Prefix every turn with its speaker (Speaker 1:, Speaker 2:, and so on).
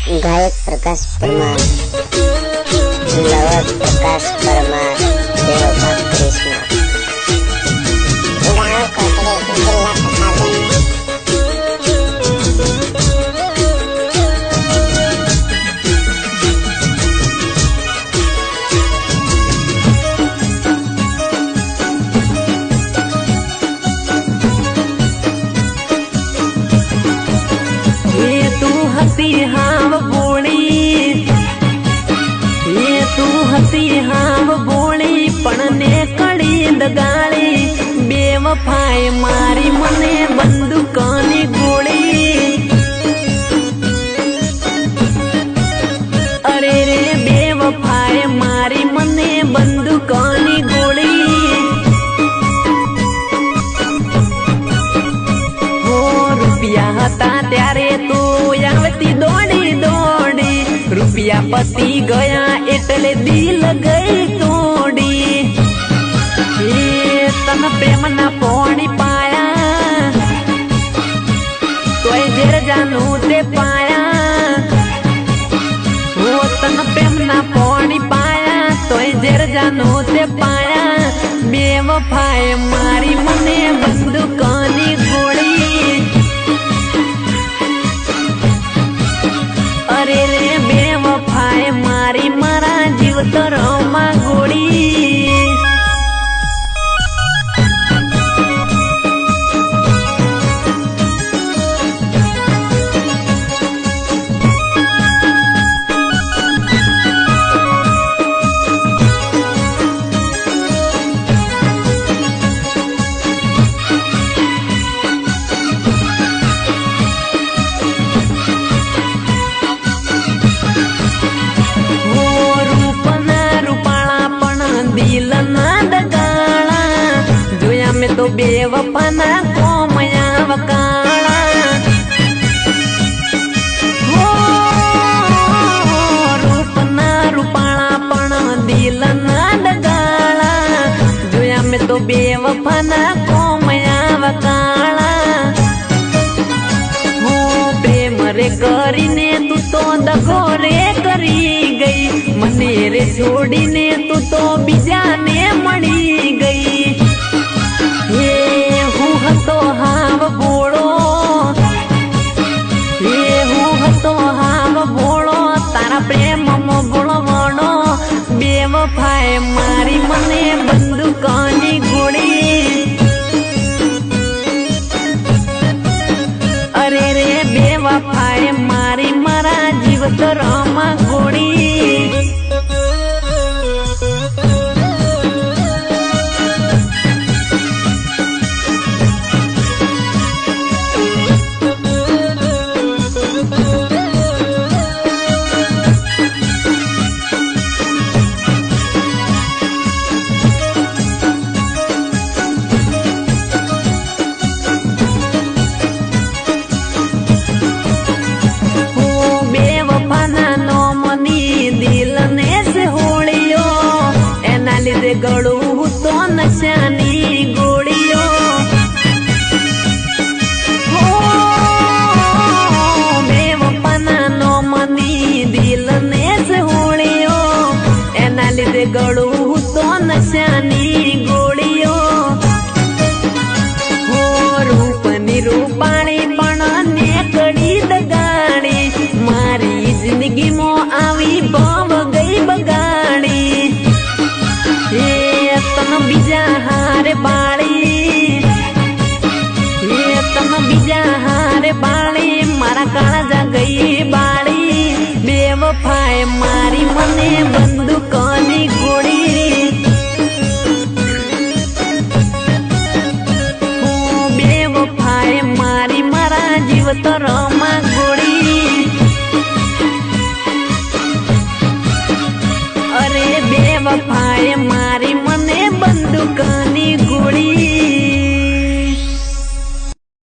Speaker 1: गायक प्रकाश परमार, लवक प्रकाश परमार, देवभक्त कृष्ण। गाँव कोटड़ी जिला प्रतापगढ़।
Speaker 2: हसी हाव बोली पड़ने कड़ी दगाड़ी बेवफाए मारी मने बंदूकानी गोली। अरे रे बेवफाए मारी मने बंदूकानी गोली। हो रुपया हता त्यारे तो आवती दौड़ी दौड़ी, रुपया पती गया एटले दिल गई तोड़ी। तन प्रेम ना पोणी पाया तोय जेर जानू ते पाया। वो तन प्रेम ना पोणी पाया तोय जेर जानू ते पाया। बेवफाए मारी मने बंदूकानी गोली। अरे रे बेवफाए मारी मारा जीव तो रोमा गोड़ी। तो बेवफाना कोमया वकाला। हो रूपना रूपाला पण दिल ना डगाला। जोया में तो बेवफाना कोमया वकाला। हो प्रेम रे करीने तू तो दगो रे करी गई। मने रे छोड़ीने तू तो बीजा ने मળી गई। ये हूँ हतो हाव बोलो, ये हूँ हतो हाव बोलो, तारा प्रेम मो बोलो वणो। बेवफाए मारी मने बंदूकानी गोली। अरे रे बेवफाए मारी मारा जीव तो रोमा गोली। गड़ू तो नशानी गोड़ियों। हो बेवफाना नो मनी दिल ने से होड़ियो। एना लिदे गड़ू तो नशानी गोड़ियों। हो रूप निरूपाणी पण ने कड़ी दगाड़ी। मारी जिंदगी मो आवी बम गई बगाड़ी। ये तन बीजा हारे बाड़ी, ये तन बीजा हारे बाड़ी, मारा काला जा गई बाड़ी। बेवफाए मारी मने बंदूकानी गोली। ओ बेवफाए मारी मारा जीव तो रोमा गोली। अरे बेवफाए मारी मने बंदूकानी